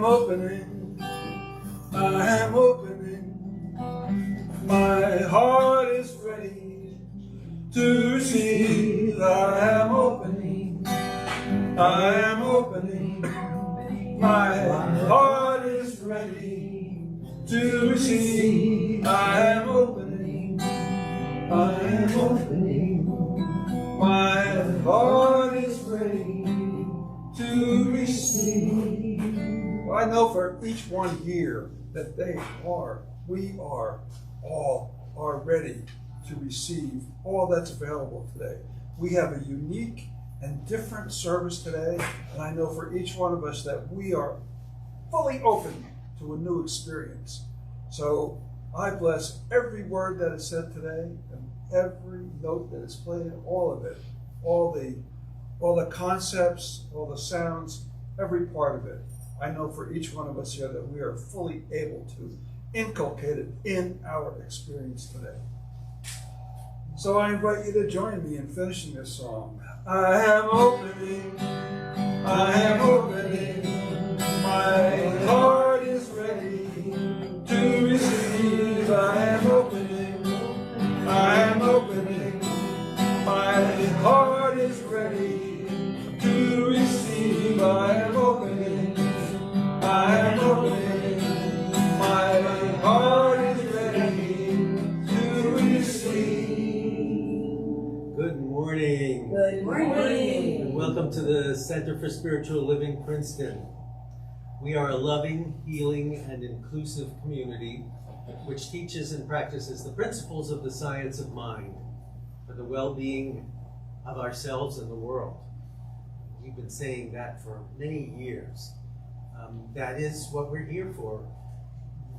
am opening, I am opening. My heart is ready to receive. I am opening, I am opening. My heart is ready to receive. I am opening, I am opening. My heart is ready to receive. Well, I know for each one here that we all are ready to receive all that's available today. We have a unique and different service today, and I know for each one of us that we are fully open to a new experience. So I bless every word that is said today and every note that is played, all of it, all the concepts, all the sounds, every part of it. I know for each one of us here that we are fully able to inculcate it in our experience today. So I invite you to join me in finishing this song. I am opening, I am opening, my heart is ready to receive. I am opening, I am opening, my heart is ready to receive. I am opening, I am opening, my heart is ready to receive. Good morning. Good morning. And welcome to the Center for Spiritual Living, Princeton. We are a loving, healing, and inclusive community which teaches and practices the principles of the science of mind for the well-being of ourselves and the world. We've been saying that for many years. That is what we're here for.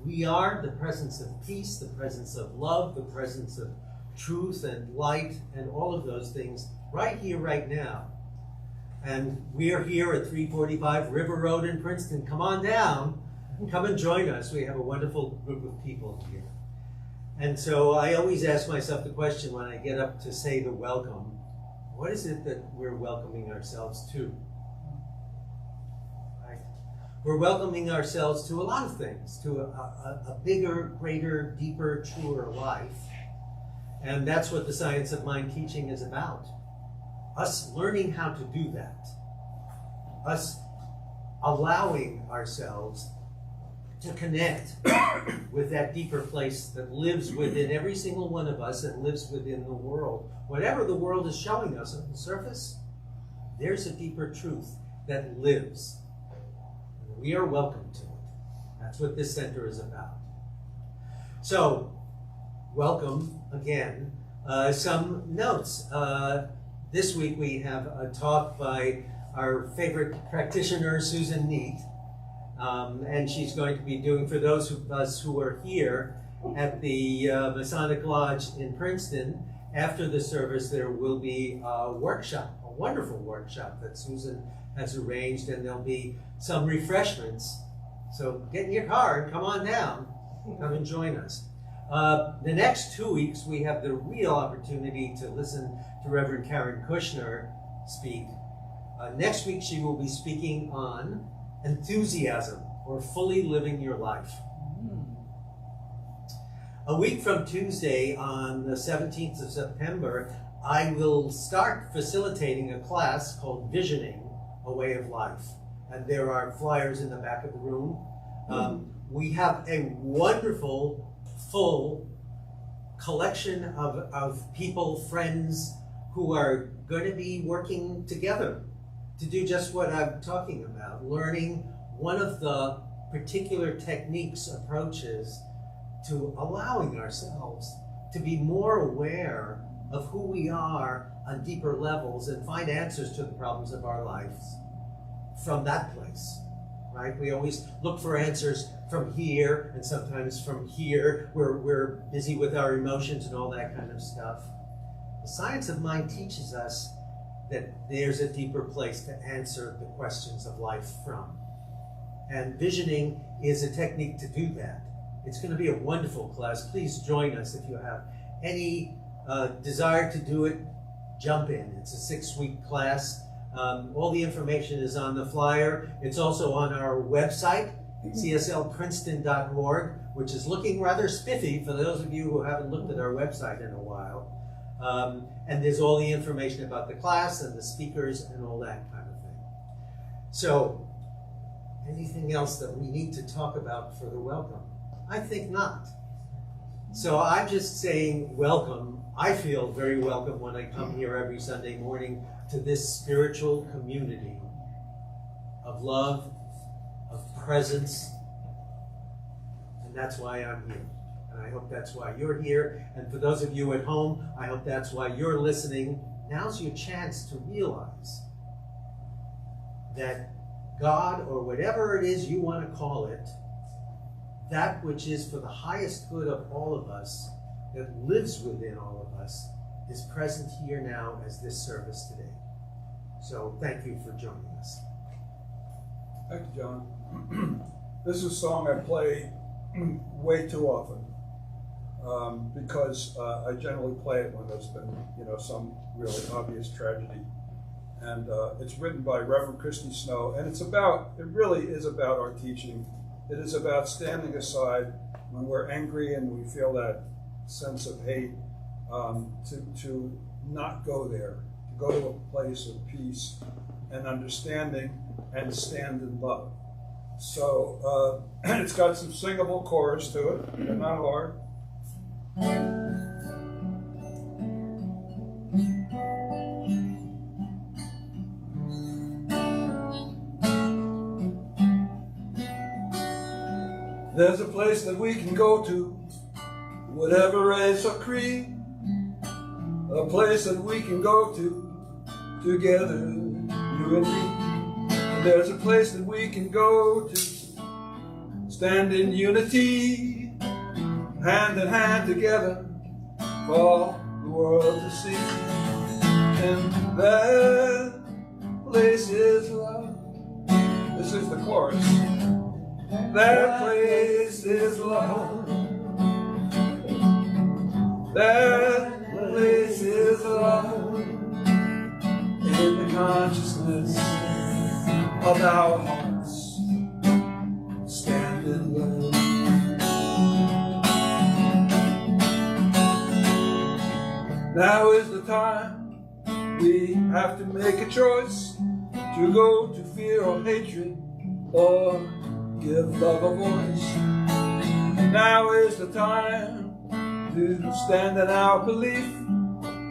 We are the presence of peace, the presence of love, the presence of truth and light and all of those things right here, right now. And we are here at 345 River Road in Princeton. Come on down, come and join us. We have a wonderful group of people here. And so I always ask myself the question when I get up to say the welcome, what is it that we're welcoming ourselves to? Right? We're welcoming ourselves to a lot of things, to a bigger, greater, deeper, truer life. And that's what the science of mind teaching is about. Us learning how to do that. Us allowing ourselves to connect with that deeper place that lives within every single one of us and lives within the world. Whatever the world is showing us on the surface, there's a deeper truth that lives. We are welcome to it. That's what this center is about. So, welcome again. Some notes. This week we have a talk by our favorite practitioner, Susan Niedt. And she's going to be doing, for those of us who are here at the Masonic Lodge in Princeton, after the service there will be a workshop, a wonderful workshop that Susan has arranged, and there'll be some refreshments. So get in your car and come on down, come and join us. The next 2 weeks we have the real opportunity to listen to Reverend Karen Kushner speak. Next week she will be speaking on enthusiasm, or fully living your life. A week from Tuesday, on the 17th of September, I will start facilitating a class called Visioning, a Way of Life. And there are flyers in the back of the room. We have a wonderful, full collection of people, friends, who are going to be working together to do just what I'm talking about, learning one of the particular techniques, approaches to allowing ourselves to be more aware of who we are on deeper levels and find answers to the problems of our lives from that place, right? We always look for answers from here, and sometimes from here. We're busy with our emotions and all that kind of stuff. The science of mind teaches us that there's a deeper place to answer the questions of life from. And visioning is a technique to do that. It's going to be a wonderful class. Please join us if you have any desire to do it. Jump in. It's a 6-week class. All the information is on the flyer. It's also on our website, cslprinceton.org, which is looking rather spiffy for those of you who haven't looked at our website in a while. And there's all the information about the class and the speakers and all that kind of thing. So, anything else that we need to talk about for the welcome? I think not. So I'm just saying welcome. I feel very welcome when I come here every Sunday morning to this spiritual community of love, of presence, and that's why I'm here. And I hope that's why you're here. And for those of you at home, I hope that's why you're listening. Now's your chance to realize that God, or whatever it is you want to call it, that which is for the highest good of all of us, that lives within all of us, is present here now as this service today. So thank you for joining us. Thank you, John. This is a song I play way too often because I generally play it when there's been, some really obvious tragedy. And it's written by Reverend Christy Snow, and it really is about our teaching. It is about standing aside when we're angry and we feel that sense of hate, to not go there, to go to a place of peace and understanding and stand in love. So it's got some singable chords to it. They're not hard. There's a place that we can go to, whatever race or creed, a place that we can go to together, you and me. And there's a place that we can go to, stand in unity, hand in hand together, for the world to see. And that place is love. This is the chorus. That place is love. That place is love. In the consciousness of our hearts, stand in love. Now is the time we have to make a choice, to go to fear or hatred, or give love a voice. Now is the time to stand in our belief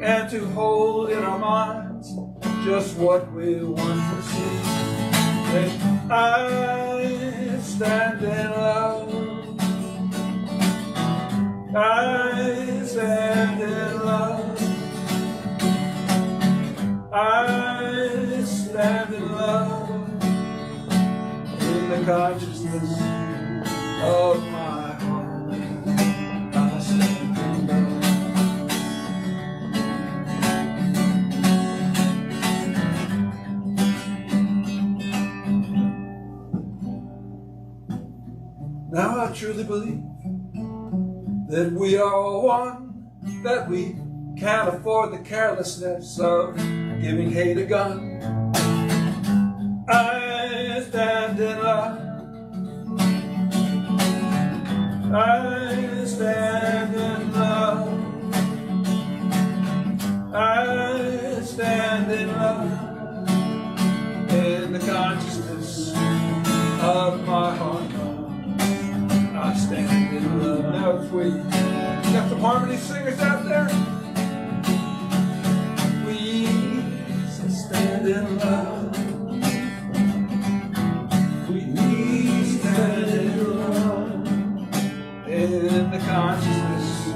and to hold in our minds just what we want to see. And I stand in love. I stand in love. I stand in love. In the consciousness of my heart, I stand in love. Now I truly believe that we are all one, that we can't afford the carelessness of giving hate a gun. I stand in love. I stand in love. I stand in love. In the consciousness of my heart, I stand in love. Now it's we got some harmony singers out there. We stand in love. In the consciousness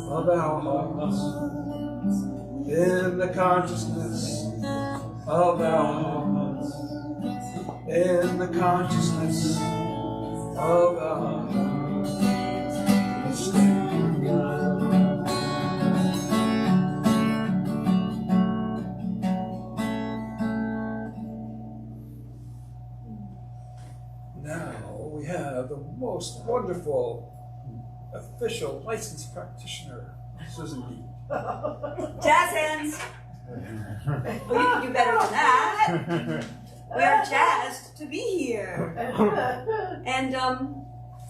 of our hearts, in the consciousness of our hearts, in the consciousness of our hearts, we stand in love. Now we have the most wonderful official licensed practitioner, Susan Niedt. Jazz hands. Well, you can do better than that. We are jazzed to be here. And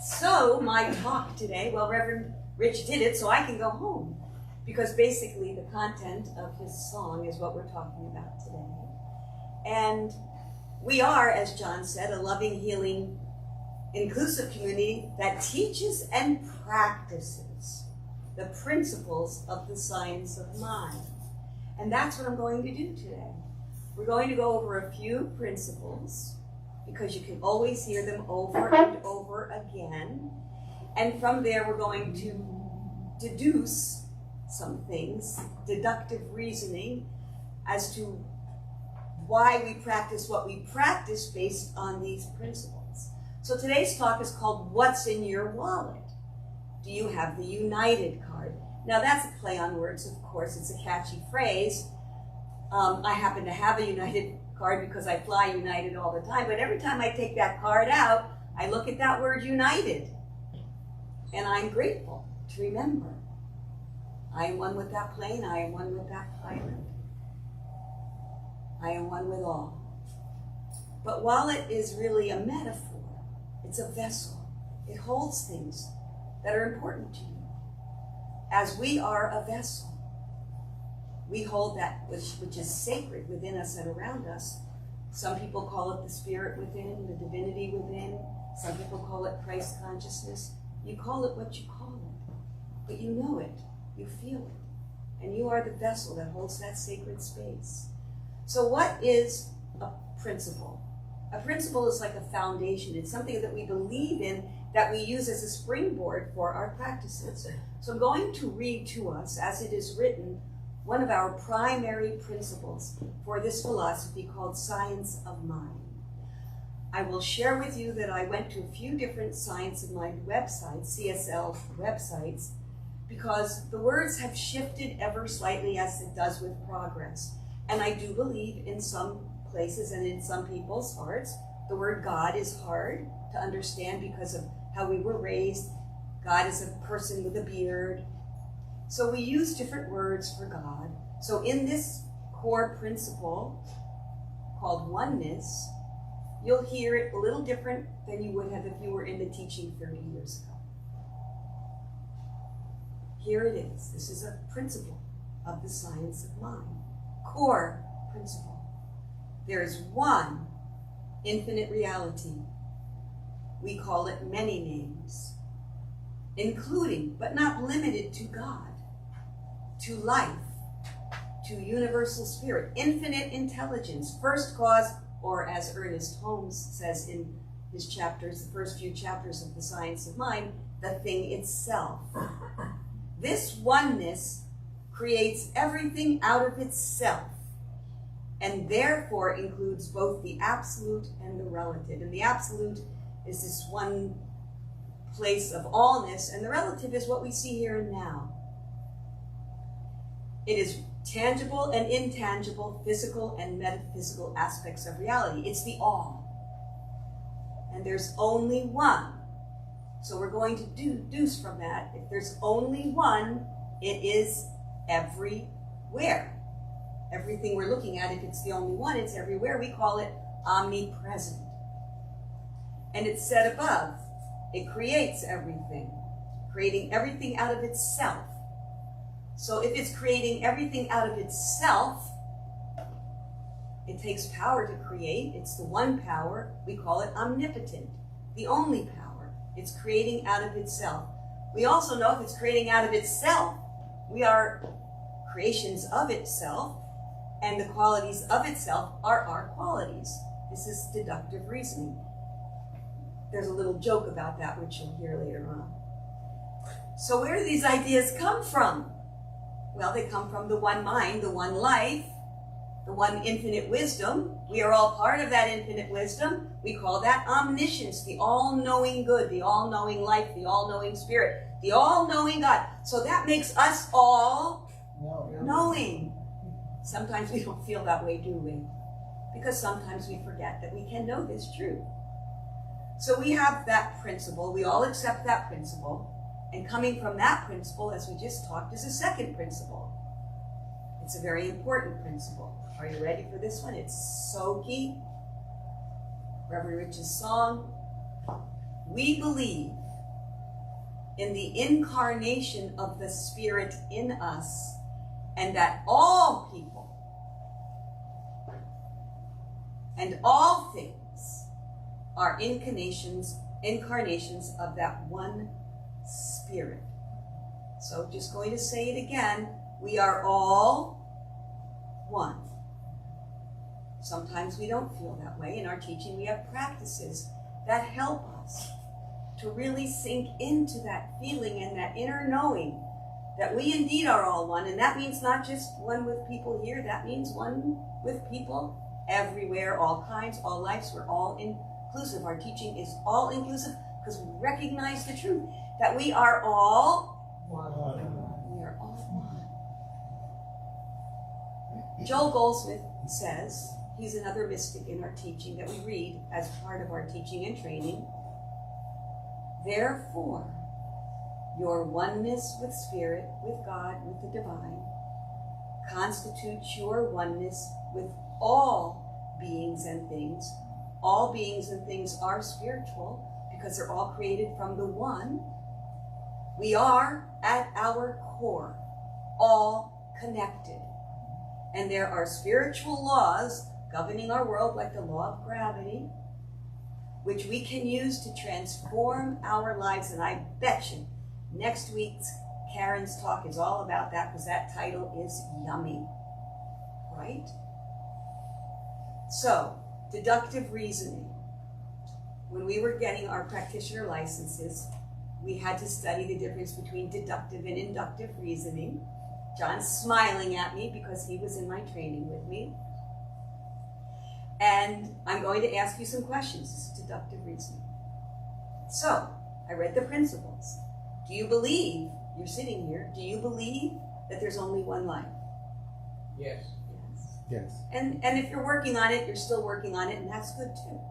so my talk today, well, Reverend Rich did it, so I can go home. Because basically the content of his song is what we're talking about today. And we are, as John said, a loving, healing, inclusive community that teaches and practices the principles of the science of mind. And that's what I'm going to do today. We're going to go over a few principles because you can always hear them over and over again. And from there, we're going to deduce some things, deductive reasoning, as to why we practice what we practice based on these principles. So today's talk is called What's in Your Wallet? Do you have the United card? Now that's a play on words, of course. It's a catchy phrase. I happen to have a United card because I fly United all the time, but every time I take that card out, I look at that word United. And I'm grateful to remember. I am one with that plane, I am one with that pilot. I am one with all. But wallet is really a metaphor. It's a vessel. It holds things that are important to you. As we are a vessel, we hold that which is sacred within us and around us. Some people call it the spirit within, the divinity within. Some people call it Christ consciousness. You call it what you call it, but you know it, you feel it, and you are the vessel that holds that sacred space. So what is a principle? A principle is like a foundation. It's something that we believe in, that we use as a springboard for our practices. So I'm going to read to us, as it is written, one of our primary principles for this philosophy called Science of Mind. I will share with you that I went to a few different Science of Mind websites, CSL websites, because the words have shifted ever slightly as it does with progress. And I do believe in some places and in some people's hearts, the word God is hard to understand because of how we were raised. God is a person with a beard. So we use different words for God. So in this core principle called oneness, you'll hear it a little different than you would have if you were in the teaching 30 years ago. Here it is. This is a principle of the science of mind. Core principle. There is one infinite reality. We call it many names, including, but not limited to God, to life, to universal spirit, infinite intelligence, first cause, or as Ernest Holmes says in his chapters, the first few chapters of the Science of Mind, the thing itself. This oneness creates everything out of itself, and therefore includes both the absolute and the relative. And the absolute is this one place of allness, and the relative is what we see here and now. It is tangible and intangible, physical and metaphysical aspects of reality. It's the all. And there's only one. So we're going to deduce from that, if there's only one, it is everywhere. Everything we're looking at, if it's the only one, it's everywhere. We call it omnipresent. And it's said above, it creates everything, creating everything out of itself. So if it's creating everything out of itself, it takes power to create. It's the one power. We call it omnipotent, the only power. It's creating out of itself. We also know if it's creating out of itself, we are creations of itself, and the qualities of itself are our qualities. This is deductive reasoning. There's a little joke about that, which you'll hear later on. So where do these ideas come from? Well, they come from the one mind, the one life, the one infinite wisdom. We are all part of that infinite wisdom. We call that omniscience, the all-knowing good, the all-knowing life, the all-knowing spirit, the all-knowing God. So that makes us all knowing. Sometimes we don't feel that way, do we? Because sometimes we forget that we can know this truth. So we have that principle. We all accept that principle. And coming from that principle, as we just talked, is a second principle. It's a very important principle. Are you ready for this one? It's so key. Reverend Rich's song. We believe in the incarnation of the Spirit in us, and that all people and all things are incarnations of that one Spirit. So just going to say it again. We are all one. Sometimes we don't feel that way. In our teaching, we have practices that help us to really sink into that feeling and that inner knowing that we indeed are all one. And that means not just one with people here, that means one with people everywhere, all kinds, all lives. We're all inclusive. Our teaching is all inclusive because we recognize the truth that we are all one. We are all one. Joel Goldsmith says, he's another mystic in our teaching that we read as part of our teaching and training. Therefore, your oneness with Spirit, with God, with the divine, constitutes your oneness with all beings and things. All beings and things are spiritual because they're all created from the one. We are, at our core, all connected. And there are spiritual laws governing our world, like the law of gravity, which we can use to transform our lives. And I bet you next week's Karen's talk is all about that, because that title is yummy, right? So, deductive reasoning. When we were getting our practitioner licenses, we had to study the difference between deductive and inductive reasoning. John's smiling at me because he was in my training with me. And I'm going to ask you some questions. This is deductive reasoning. So, I read the principles. Do you believe, you're sitting here, do you believe that there's only one life? Yes. Yes. And if you're working on it, you're still working on it, and that's good too.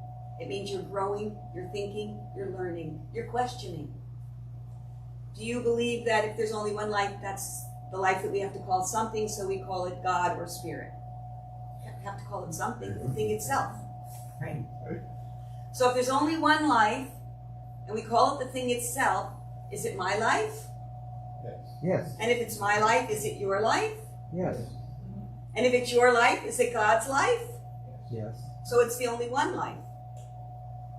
It means you're growing, you're thinking, you're learning, you're questioning. Do you believe that if there's only one life, that's the life that we have to call something, so we call it God or Spirit? We have to call it something, the thing itself, right? So if there's only one life, and we call it the thing itself, is it my life? Yes. And if it's my life, is it your life? Yes. And if it's your life, is it God's life? Yes. So it's the only one life.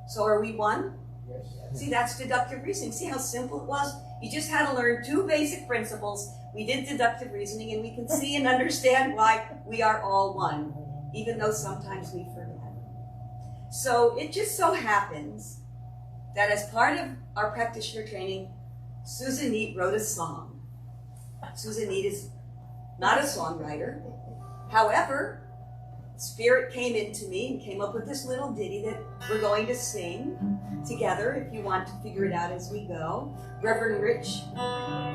So are we one? Yes. See, that's deductive reasoning. See how simple it was? You just had to learn two basic principles. We did deductive reasoning, and we can see and understand why we are all one, even though sometimes we forget. So it just so happens that as part of our practitioner training, Susan Niedt wrote a song. Susan Niedt is not a songwriter. However, Spirit came into me and came up with this little ditty that we're going to sing together, if you want to figure it out as we go. Reverend Rich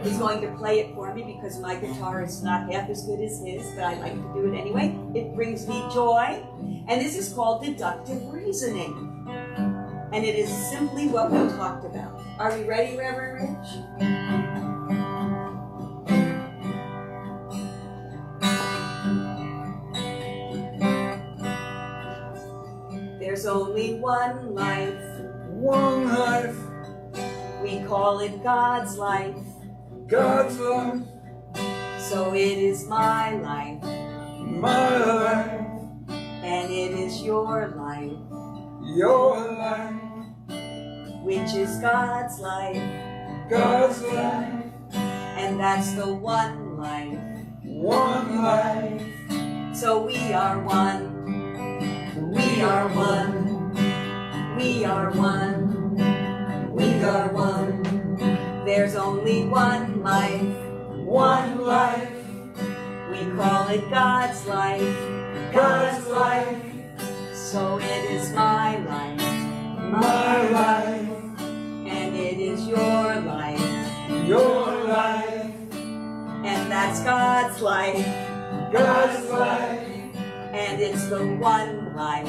is going to play it for me because my guitar is not half as good as his, but I like to do it anyway. It brings me joy. And this is called deductive reasoning. And it is simply what we talked about. Are we ready, Reverend Rich? There's only one life. One life. We call it God's life. God's life. So it is my life. My life. And it is your life. Your life. Which is God's life. God's life. And that's the one life. One life. So we are one. We are one. We are one. We are one. There's only one life. One life. We call it God's life. God's life. So it is my life. My life. And it is your life. Your life. And that's God's life. God's life. And it's the one life.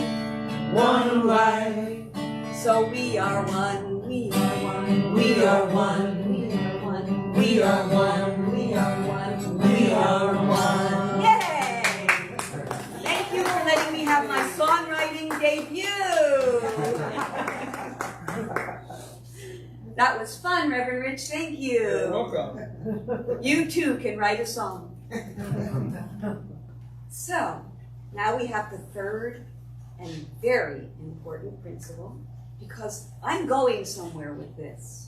One life. So we are one. We are one. We are one. We are one. We are one. We are one. We are one. Yay! debut. That was fun, Reverend Rich. Thank you. Welcome. You too can write a song. So, now we have the third and very important principle, because I'm going somewhere with this.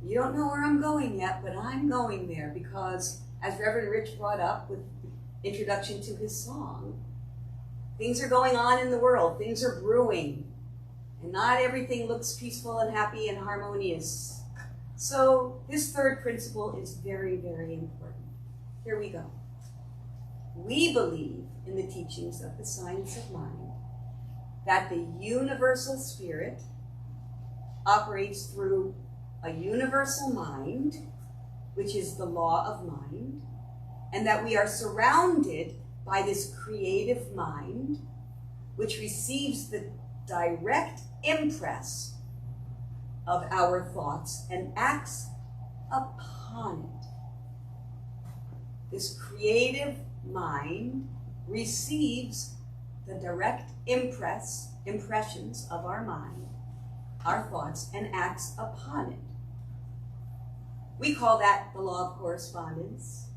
You don't know where I'm going yet, but I'm going there because, as Reverend Rich brought up with the introduction to his song, things are going on in the world. Things are brewing. And not everything looks peaceful and happy and harmonious. So this third principle is very, very important. Here we go. We believe in the teachings of the science of mind that the universal spirit operates through a universal mind, which is the law of mind, and that we are surrounded by this creative mind, which receives the direct impress of our thoughts and acts upon it. This creative mind receives the direct impressions of our mind, our thoughts, and acts upon it. We call that the law of correspondence.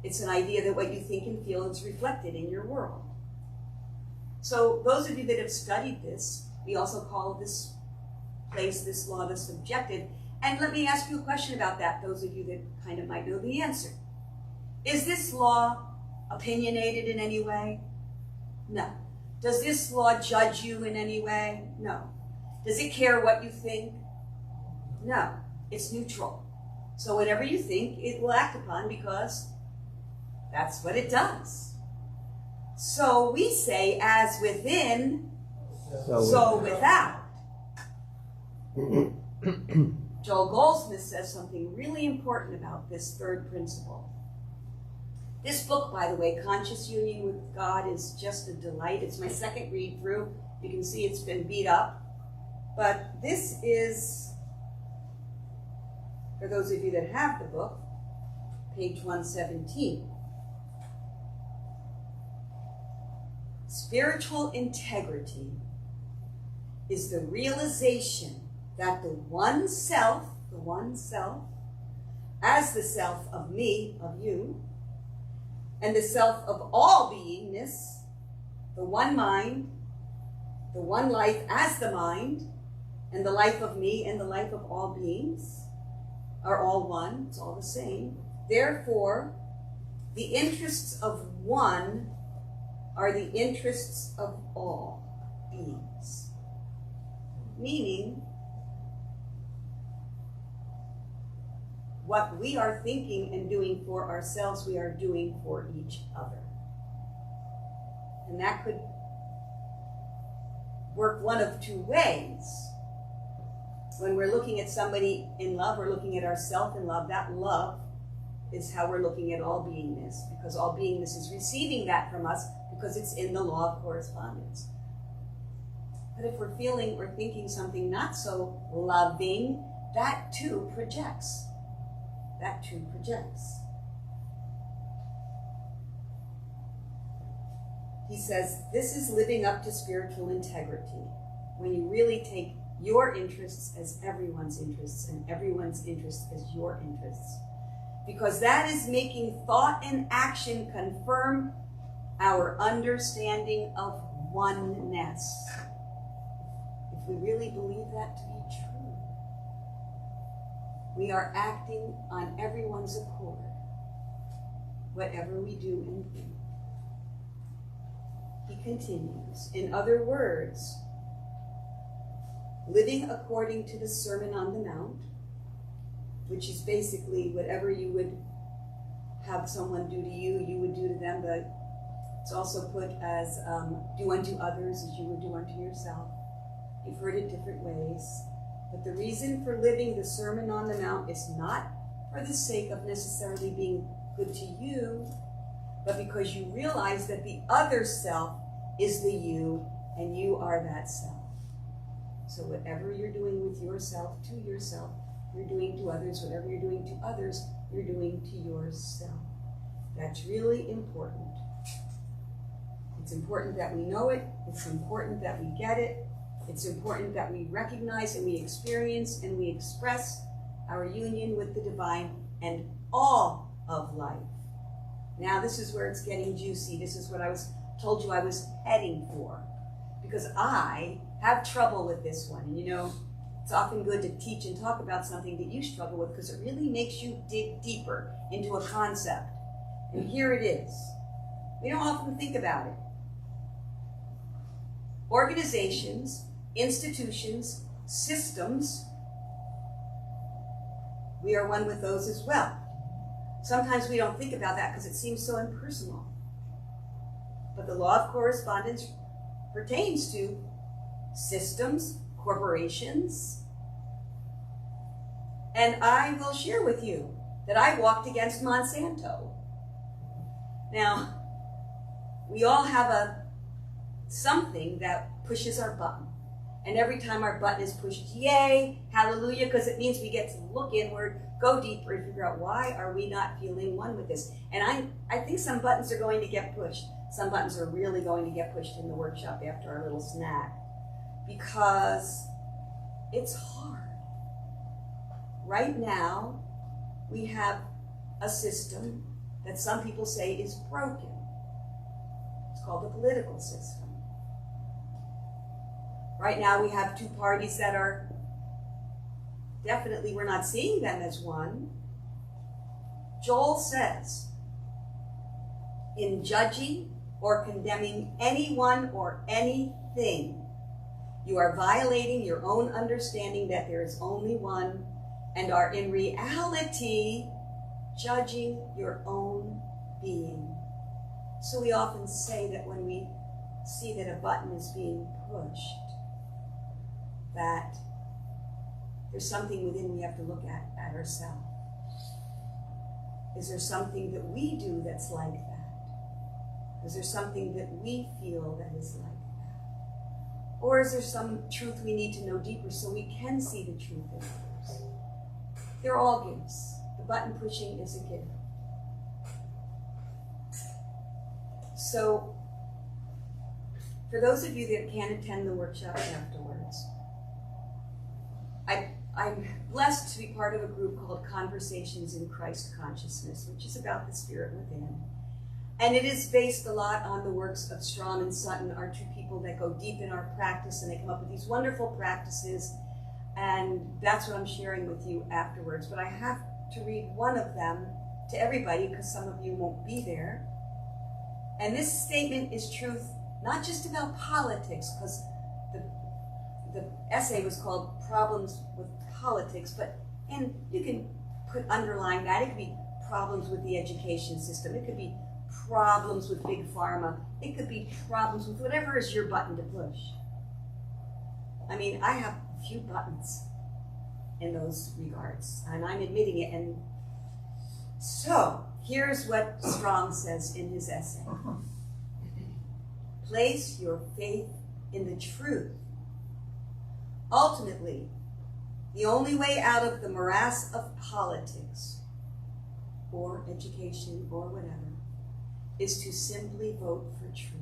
It's an idea that what you think and feel is reflected in your world. So those of you that have studied this, we also call this place, this law, the subjective. And let me ask you a question about that, those of you that kind of might know the answer. Is this law opinionated in any way? No. Does this law judge you in any way? No. Does it care what you think? No. It's neutral. So whatever you think, it will act upon because that's what it does. So we say, as within, so without. Joel Goldsmith says something really important about this third principle. This book, by the way, Conscious Union with God, is just a delight. It's my second read through. You can see it's been beat up. But this is, for those of you that have the book, page 117. Spiritual integrity is the realization that the one self, as the self of me, of you, and the self of all beingness, the one mind, the one life as the mind, and the life of me and the life of all beings are all one, it's all the same. Therefore, the interests of one are the interests of all beings. Meaning, what we are thinking and doing for ourselves, we are doing for each other. And that could work one of two ways. When we're looking at somebody in love, we're looking at ourselves in love. That love is how we're looking at all beingness, because all beingness is receiving that from us because it's in the law of correspondence. But if we're feeling or thinking something not so loving, that too projects. That too projects. He says, this is living up to spiritual integrity, when you really take your interests as everyone's interests and everyone's interests as your interests. Because that is making thought and action confirm our understanding of oneness. If we really believe that to be true, we are acting on everyone's accord, whatever we do and think. He continues, in other words, living according to the Sermon on the Mount, which is basically whatever you would have someone do to you, you would do to them, but it's also put as do unto others as you would do unto yourself. You've heard it different ways. But the reason for living the Sermon on the Mount is not for the sake of necessarily being good to you, but because you realize that the other self is the you, and you are that self. So whatever you're doing with yourself, to yourself, you're doing to others. Whatever you're doing to others, you're doing to yourself. That's really important. It's important that we know it. It's important that we get it. It's important that we recognize and we experience and we express our union with the divine and all of life. Now this is where it's getting juicy. This is what I told you I was heading for. Because I have trouble with this one. And you know, it's often good to teach and talk about something that you struggle with because it really makes you dig deeper into a concept. And here it is. We don't often think about it. Organizations, institutions, systems, we are one with those as well. Sometimes we don't think about that because it seems so impersonal. But the law of correspondence pertains to systems, corporations, and I will share with you that I walked against Monsanto. Now, we all have something that pushes our button. And every time our button is pushed, yay, hallelujah, because it means we get to look inward, go deeper, and figure out why are we not feeling one with this. And I think some buttons are going to get pushed. Some buttons are really going to get pushed in the workshop after our little snack. Because it's hard. Right now, we have a system that some people say is broken. It's called the political system. Right now we have two parties that are definitely, we're not seeing them as one. Joel says, in judging or condemning anyone or anything, you are violating your own understanding that there is only one and are in reality judging your own being. So we often say that when we see that a button is being pushed, that there's something within we have to look at ourselves. Is there something that we do that's like that? Is there something that we feel that is like that? Or is there some truth we need to know deeper so we can see the truth in others? They're all gifts. The button pushing is a gift. So, for those of you that can't attend the workshop afterwards, I'm blessed to be part of a group called Conversations in Christ Consciousness, which is about the spirit within. And it is based a lot on the works of Strom and Sutton, our two people that go deep in our practice, and they come up with these wonderful practices, and that's what I'm sharing with you afterwards. But I have to read one of them to everybody because some of you won't be there. And this statement is truth, not just about politics, because the essay was called Problems with Politics, and you can underline that. It could be problems with the education system. It could be problems with big pharma. It could be problems with whatever is your button to push. I mean, I have a few buttons in those regards, and I'm admitting it. And so, here's what Strong says in his essay. Place your faith in the truth. Ultimately, the only way out of the morass of politics, or education, or whatever, is to simply vote for truth.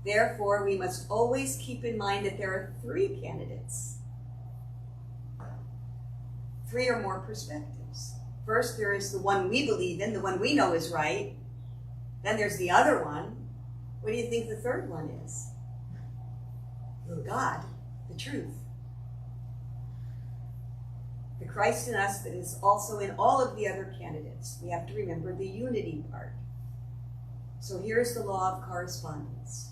Therefore, we must always keep in mind that there are three candidates, three or more perspectives. First, there is the one we believe in, the one we know is right. Then there's the other one. What do you think the third one is? God, the truth. The Christ in us that is also in all of the other candidates. We have to remember the unity part. So here's the law of correspondence,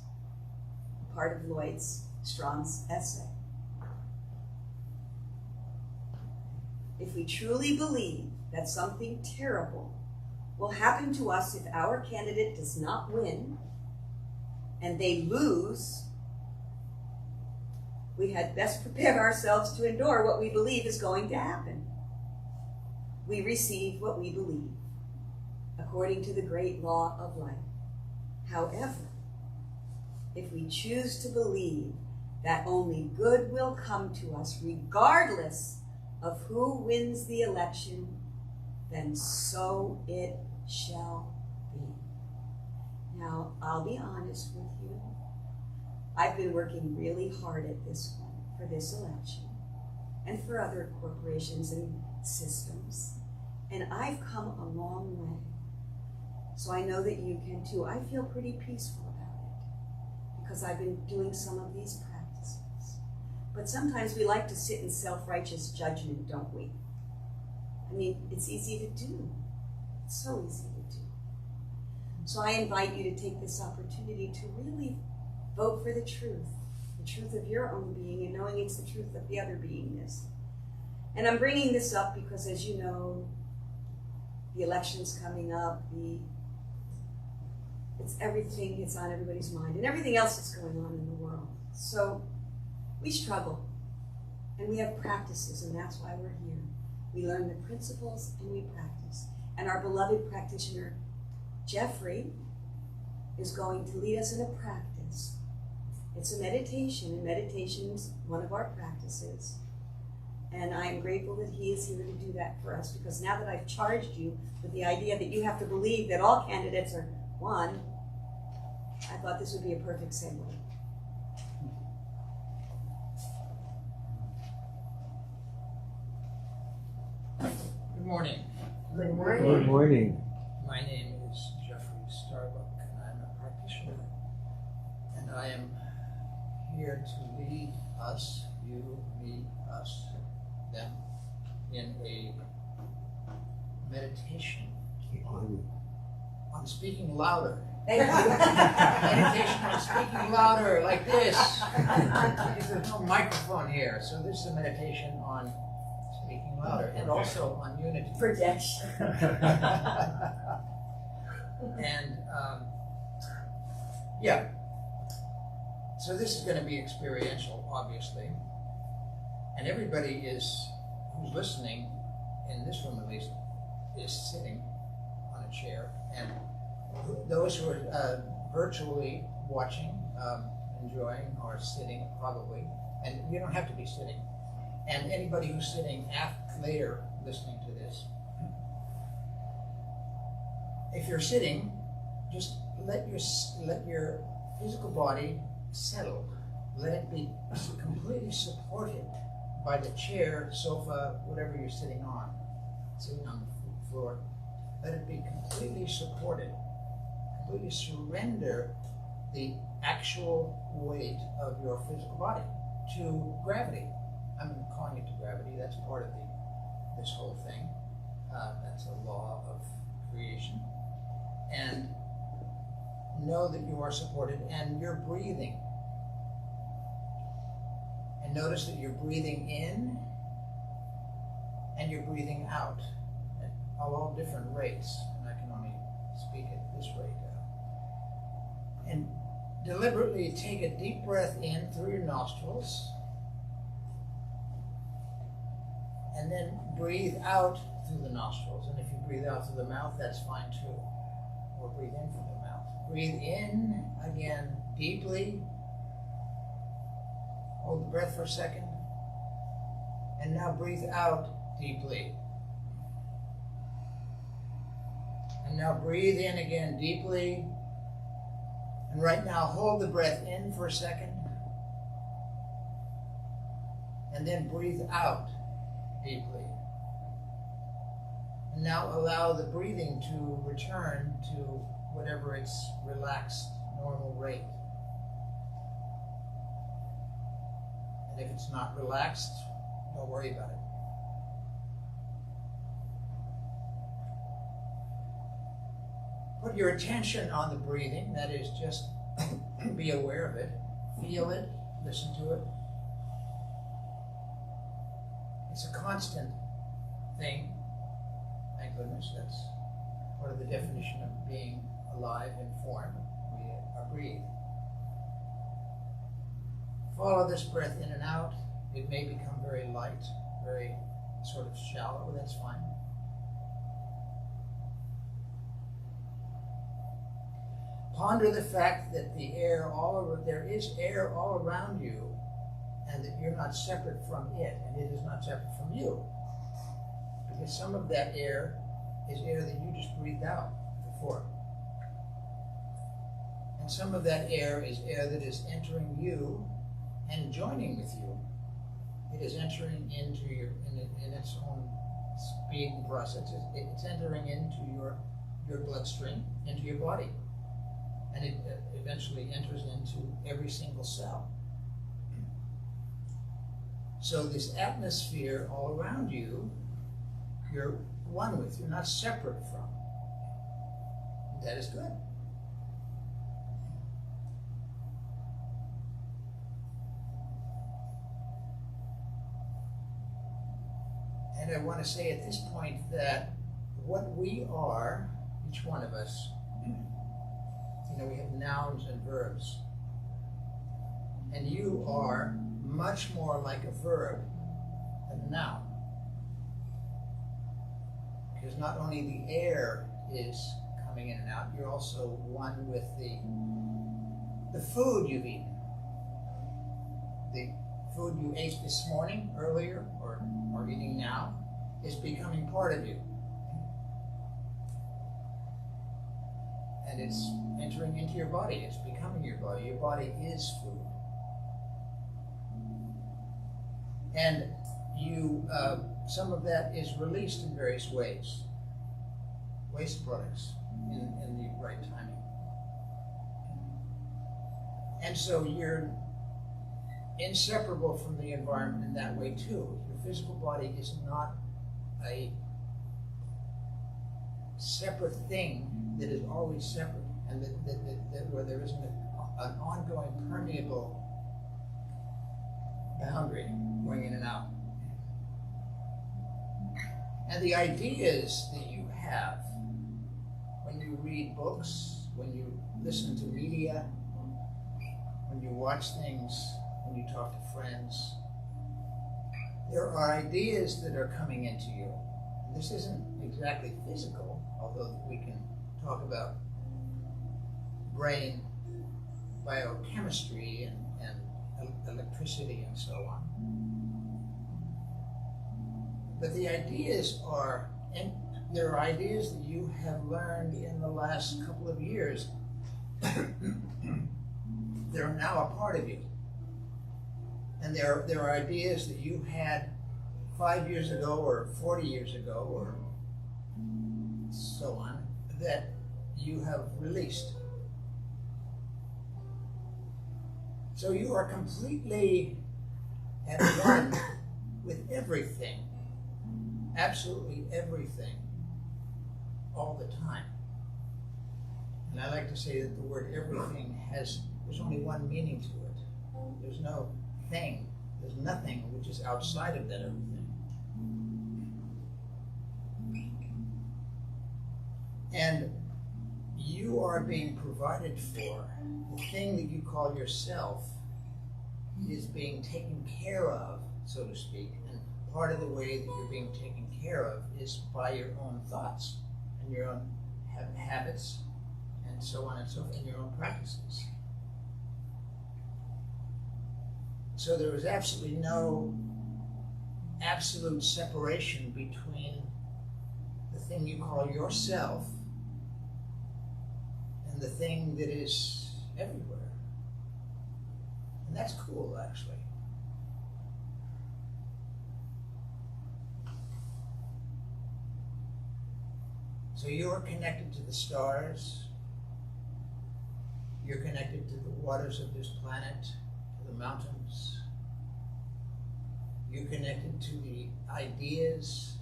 part of Lloyd's Strong's essay. If we truly believe that something terrible will happen to us if our candidate does not win and they lose, we had best prepare ourselves to endure what we believe is going to happen. We receive what we believe, according to the great law of life. However, if we choose to believe that only good will come to us regardless of who wins the election, then so it shall be. Now, I'll be honest with you. I've been working really hard at this one, for this election, and for other corporations and systems. And I've come a long way. So I know that you can too. I feel pretty peaceful about it because I've been doing some of these practices. But sometimes we like to sit in self-righteous judgment, don't we? I mean, it's easy to do. It's so easy to do. So I invite you to take this opportunity to really vote for the truth of your own being, and knowing it's the truth of the other beingness. And I'm bringing this up because, as you know, the election's coming up, it's everything, it's on everybody's mind, and everything else that's going on in the world. So we struggle, and we have practices, and that's why we're here. We learn the principles, and we practice. And our beloved practitioner, Jeffrey, is going to lead us in a practice. It's a meditation, and meditation is one of our practices. And I am grateful that he is here to do that for us, because now that I've charged you with the idea that you have to believe that all candidates are one, I thought this would be a perfect segue. Good morning. Good morning. Good morning. My name is Jeffrey Starbuck, and I'm a practitioner. And I am here to lead us, you, me, us, them, in a meditation on speaking louder. Meditation on speaking louder, like this. Because there's no microphone here, so this is a meditation on speaking louder, and also on unity. Projection. And yeah, so this is going to be experiential, obviously, and everybody who's listening, in this room at least, is sitting on a chair, and those who are virtually watching, enjoying, are sitting probably, and you don't have to be sitting, and anybody who's sitting later listening to this. If you're sitting, just let your physical body settle. Let it be completely supported by the chair, sofa, whatever you're sitting on the floor. Let it be completely supported. Completely surrender the actual weight of your physical body to gravity. I'm calling it to gravity. That's part of this whole thing. That's a law of creation. And know that you are supported, and you're breathing. And notice that you're breathing in and you're breathing out at all different rates. And I can only speak at this rate. And deliberately take a deep breath in through your nostrils, and then breathe out through the nostrils. And if you breathe out through the mouth, that's fine too. Or breathe in through the mouth. Breathe in again deeply. Hold the breath for a second. And now breathe out deeply. And now breathe in again deeply. And right now hold the breath in for a second. And then breathe out deeply. And now allow the breathing to return to whatever its relaxed, normal rate. And if it's not relaxed, don't worry about it. Put your attention on the breathing, that is, just be aware of it, feel it, listen to it. It's a constant thing, thank goodness. That's part of the definition of being alive in form. We are breathe. Follow this breath in and out. It may become very light, very sort of shallow, that's fine. Ponder the fact that there is air all around you, and that you're not separate from it, and it is not separate from you. Because some of that air is air that you just breathed out before. And some of that air is air that is entering you and joining with you. It is entering into in its own speed and process. It's entering into your bloodstream, into your body. And it eventually enters into every single cell. So this atmosphere all around you, you're one with, you're not separate from. That is good. And I want to say at this point that what we are, each one of us, we have nouns and verbs. And you are much more like a verb than a noun. Because not only the air is coming in and out, you're also one with the food you've eaten. The food you ate this morning, earlier, or eating now, is becoming part of you. And it's entering into your body, it's becoming your body. Your body is food. And you, some of that is released in various ways. Waste products in the right timing. And so you're inseparable from the environment in that way too. Your physical body is not a separate thing that is always separate, and that where there isn't an ongoing permeable boundary going in and out. And the ideas that you have when you read books, when you listen to media, when you watch things, when you talk to friends, there are ideas that are coming into you. And this isn't exactly physical, although we can talk about brain biochemistry and electricity and so on. But the ideas are, and there are ideas that you have learned in the last couple of years that are now a part of you. And there are ideas that you had 5 years ago or 40 years ago or so on that you have released. So you are completely at one with everything, absolutely everything, all the time. And I like to say that the word everything there's only one meaning to it. There's no thing, there's nothing which is outside of that everything. And you are being provided for. The thing that you call yourself is being taken care of, so to speak. And part of the way that you're being taken care of is by your own thoughts and your own habits and so on and so forth, and your own practices. So there is absolutely no absolute separation between the thing you call yourself and the thing that is everywhere. And that's cool, actually. So you're connected to the stars, you're connected to the waters of this planet, to the mountains, you're connected to the ideas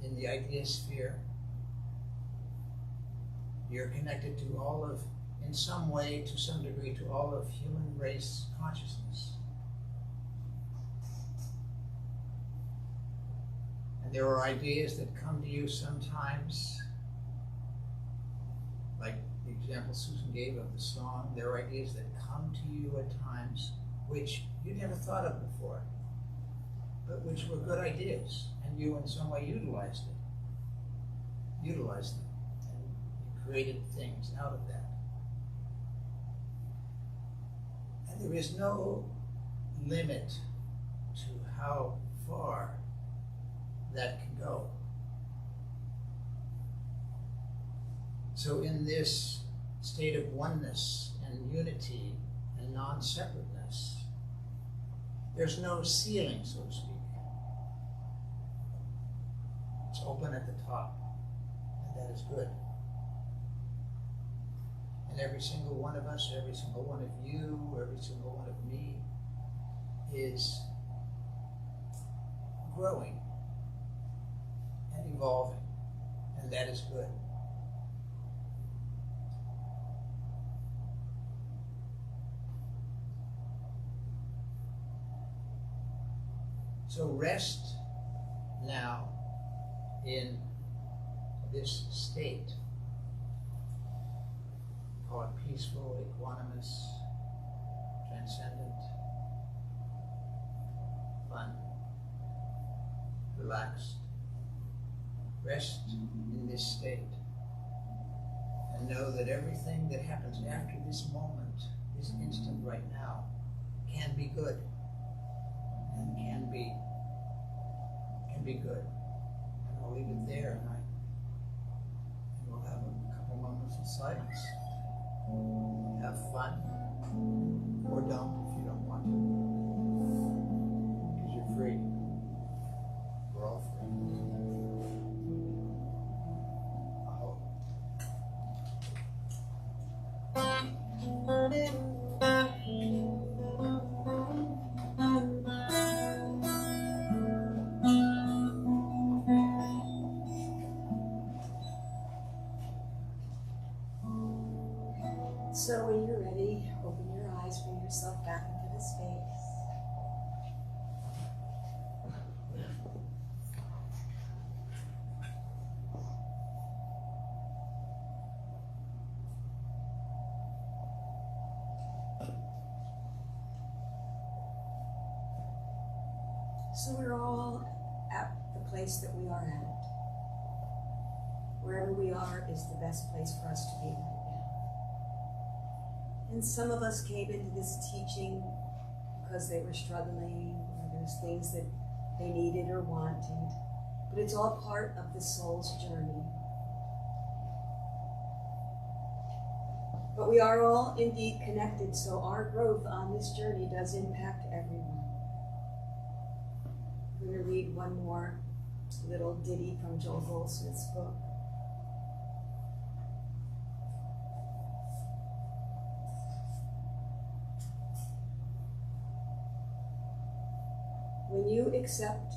in the idea sphere. You're connected to all of, in some way, to some degree, to all of human race consciousness. And there are ideas that come to you sometimes, like the example Susan gave of the song. There are ideas that come to you at times which you never thought of before, but which were good ideas, and you in some way utilized them, and you created things out of that. And there is no limit to how far that can go. So in this state of oneness and and unity and non-separateness. There's no ceiling, so to speak. It's open at the top, and that is good. And every single one of us, every single one of you, every single one of me is growing and evolving, and that is good. So rest now in this state. Call it peaceful, equanimous, transcendent, fun, relaxed. Rest in this state and know that everything that happens after this moment, this instant right now, can be good and can be good. And I'll leave it there, and we'll have a couple moments of silence. Have fun, or don't if you don't want to, because you're free. We're all free. I hope. So when you're ready, open your eyes, bring yourself back into the space. So we're all at the place that we are at. Wherever we are is the best place for us to be right now. And some of us came into this teaching because they were struggling, or there's things that they needed or wanted. But it's all part of the soul's journey. But we are all indeed connected, so our growth on this journey does impact everyone. I'm going to read one more little ditty from Joel Goldsmith's book. When you accept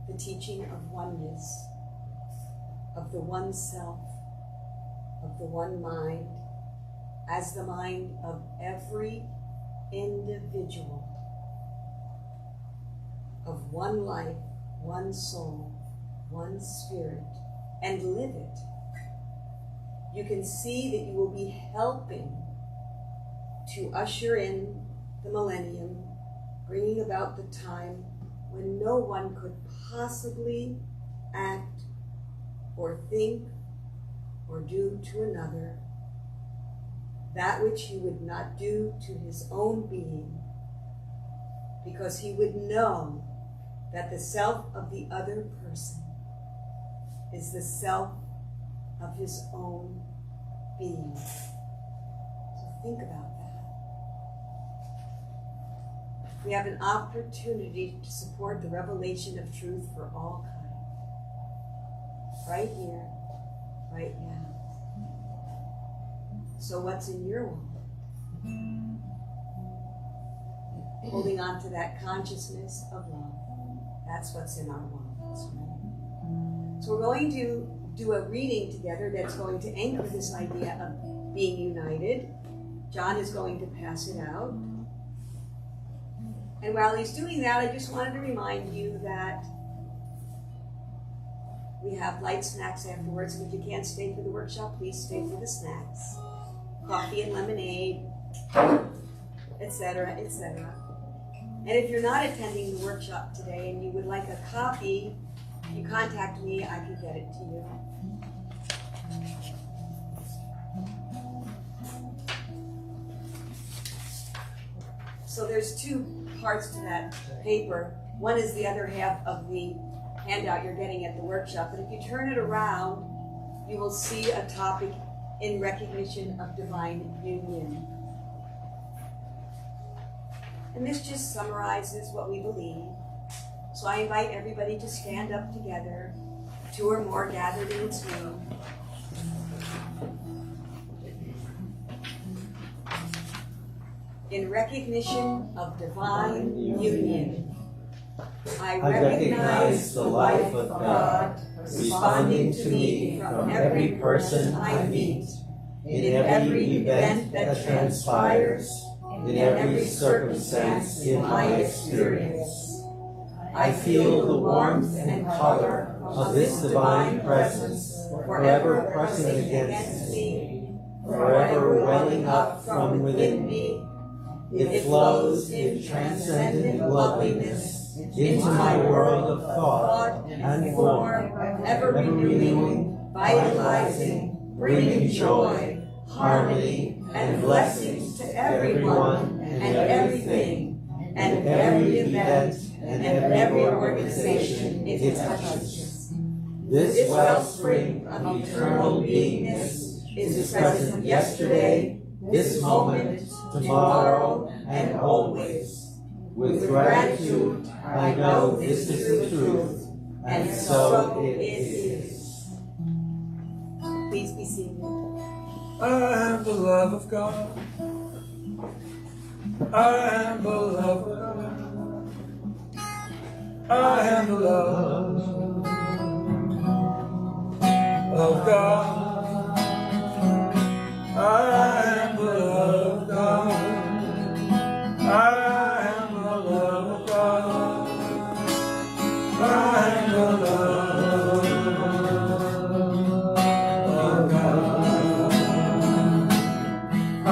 the teaching of oneness, of the one self, of the one mind, as the mind of every individual, of one life, one soul, one spirit, and live it, you can see that you will be helping to usher in the millennium, bringing about the time when no one could possibly act or think or do to another that which he would not do to his own being, because he would know that the self of the other person is the self of his own being. So think about that. We have an opportunity to support the revelation of truth for all kind. Right here, right now. So what's in your wallet? Holding on to that consciousness of love. That's what's in our wallets, right? So we're going to do a reading together that's going to anchor this idea of being united. John is going to pass it out. And while he's doing that, I just wanted to remind you that we have light snacks afterwards, and if you can't stay for the workshop, please stay for the snacks. Coffee and lemonade, etc., etc. And if you're not attending the workshop today and you would like a copy, if you contact me, I can get it to you. So there's two parts to that paper. One is the other half of the handout you're getting at the workshop. But if you turn it around, you will see a topic in recognition of divine union. And this just summarizes what we believe. So I invite everybody to stand up together, 2 or more gathered in its name. In recognition of divine union, I recognize the life of God responding to me from every person I meet, in every event that transpires, in every circumstance in my experience. I feel the warmth and color of this divine presence forever pressing against me, forever welling up from within me. It flows in transcendent loveliness into my world of thought and form, ever renewing, vitalizing, bringing joy, harmony, and blessings to everyone and everything, and every event and every organization it touches. This wellspring of eternal beingness is present yesterday, this moment, tomorrow, and always. With gratitude, I know this is the truth, and so it is. Please be seated. I am the love of God. I am the love of God. I am the love of God. I am the love of God. I am the love of God. I am the love of God. I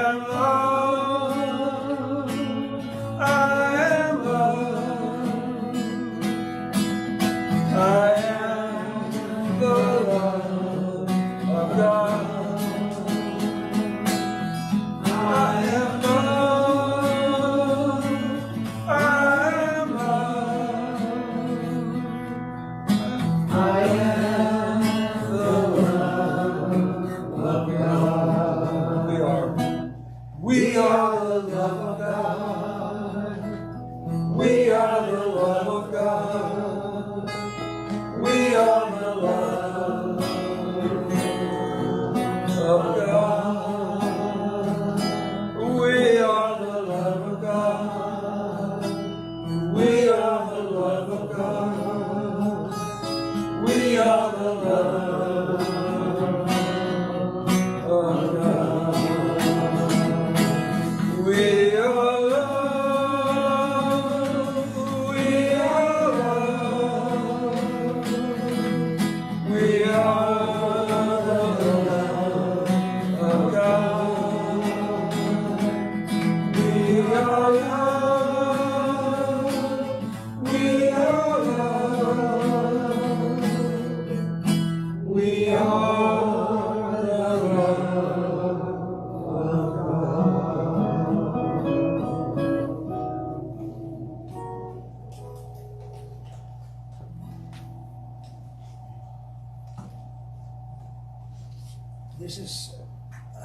am love. I am love. I am the love of God. I am love. I am love. I am the love of God. We are the love of God. We are the love of God. We are the love of God. We are the love of God. We are the love of God. We are the love of God. We are love. We are love. We are the love of God. We are love. We are love. We are the love of This is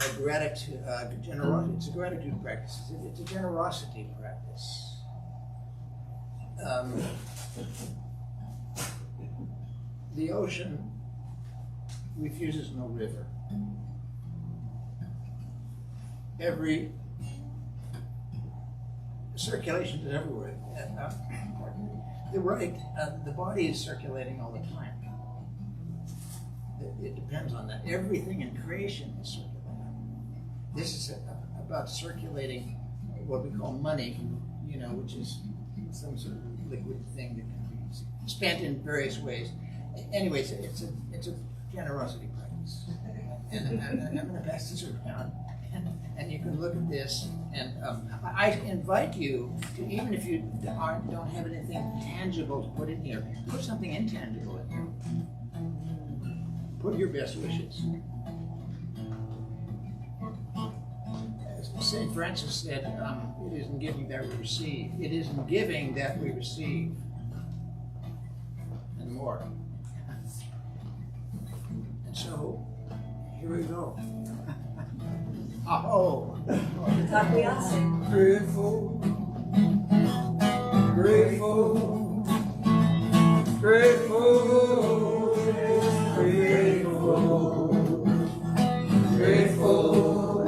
a gratitude, generosity. It's a gratitude practice. It's a generosity practice. The ocean refuses no river. Every circulation is everywhere. The body is circulating all the time. It depends on that. Everything in creation is circulating. This is about circulating what we call money, which is some sort of liquid thing that can be spent in various ways. Anyways, it's a generosity practice. And I'm going to pass this around, and you can look at this. And I invite you to, even if you don't have anything tangible to put in here, put something intangible in here. Put your best wishes. As St. Francis said, it isn't giving that we receive. It isn't giving that we receive. And more. And so, here we go. Aho! Taquiase. Grateful. grateful, grateful, grateful, grateful,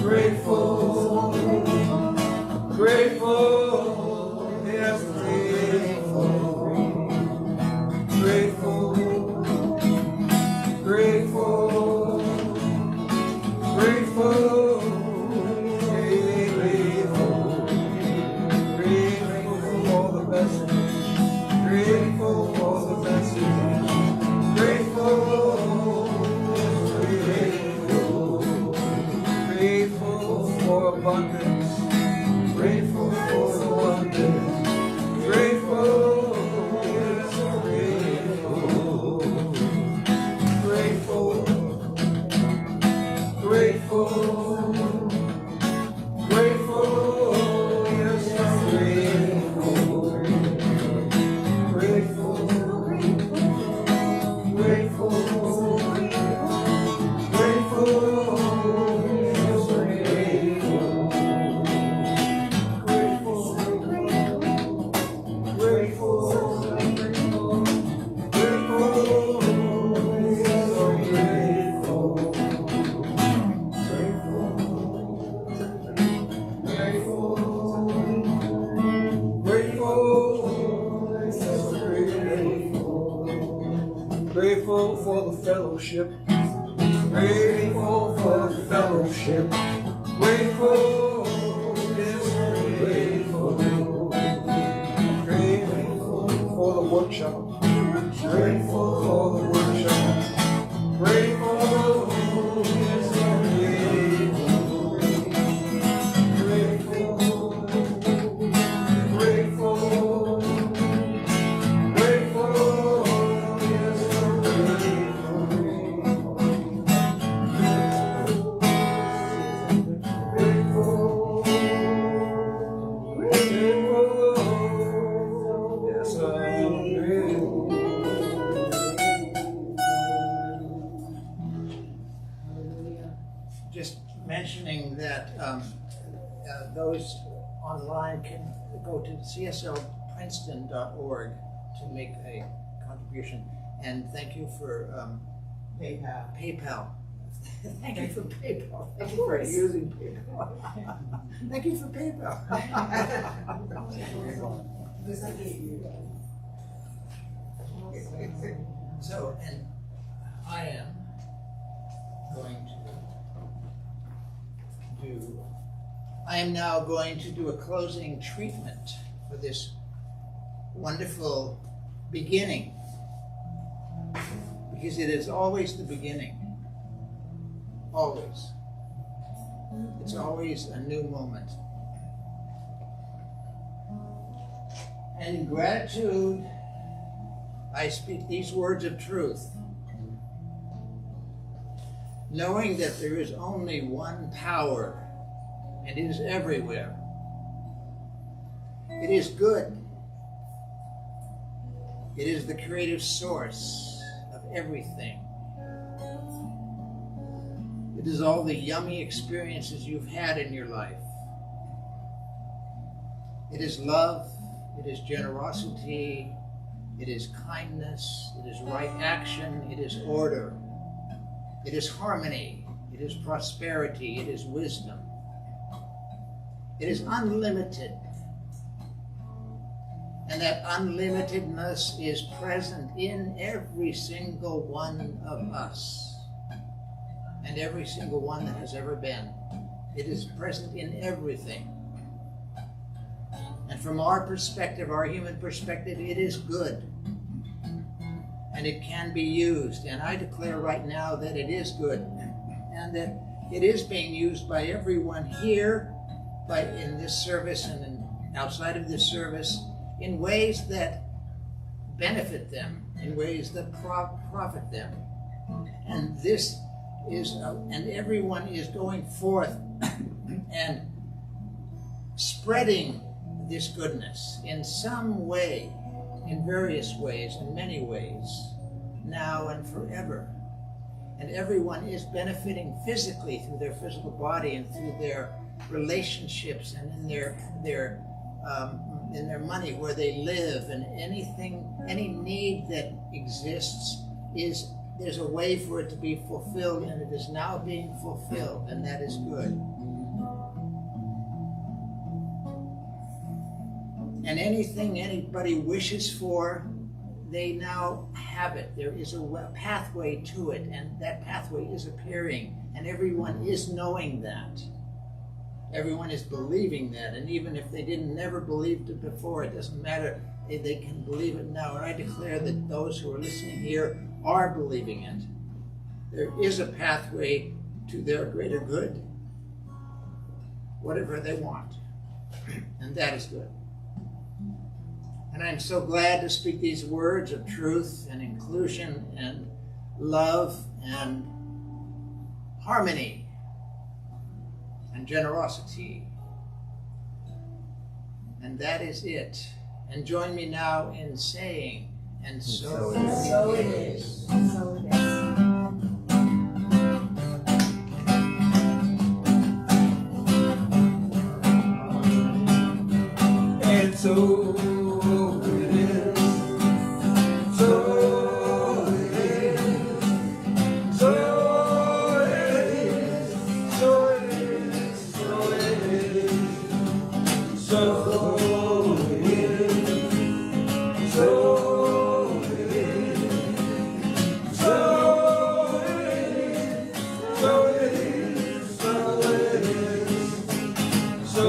grateful, grateful, yes, grateful, grateful, grateful, grateful. Grateful for the message, grateful, grateful, grateful for abundance, grateful for the wonders, grateful, yes, grateful, grateful, grateful, grateful, yes, grateful. Grateful, grateful, grateful, yes, grateful, grateful, grateful, grateful, grateful for the fellowship, grateful for the fellowship, grateful, yes, grateful, grateful for the workshop, grateful for the workshop, grateful, yes, grateful, grateful, grateful, yes, grateful, grateful, yes, I'm grateful. Just mentioning that those online can go to cslprinceton.org to make a contribution. And thank you for PayPal. Thank you for PayPal. Thank you for using PayPal. Thank you for PayPal. So, and I am now going to do a closing treatment for this wonderful beginning, because it is always the beginning. Always. It's always a new moment. And in gratitude, I speak these words of truth, knowing that there is only one power, and it is everywhere. It is good. It is the creative source of everything. It is all the yummy experiences you've had in your life. It is love. It is generosity. It is kindness. It is right action. It is order. It is harmony. It is prosperity. It is wisdom. It is unlimited. And that unlimitedness is present in every single one of us. And every single one that has ever been. It is present in everything. And from our perspective, our human perspective, it is good. And it can be used. And I declare right now that it is good. And that it is being used by everyone here, in this service and outside of this service, in ways that benefit them, in ways that profit them. And this is, and everyone is going forth and spreading this goodness in some way, in various ways, in many ways, now and forever. And everyone is benefiting physically through their physical body and through their relationships and in their in their money, where they live, and anything, any need that exists there's a way for it to be fulfilled, and it is now being fulfilled, and that is good. And anything anybody wishes for, they now have it. There is a pathway to it, and that pathway is appearing, and everyone is knowing that. Everyone is believing that, and even if they never believed it before, it doesn't matter. They can believe it now, and I declare that those who are listening here are believing it. There is a pathway to their greater good, whatever they want, and that is good. And I'm so glad to speak these words of truth and inclusion and love and harmony and generosity. And that is it. And join me now in saying, and so it is. So it is. So it is. And so it is. So it is. So it is. So it is. So it is. So it is. So it is. So it is. So it is. So it is. So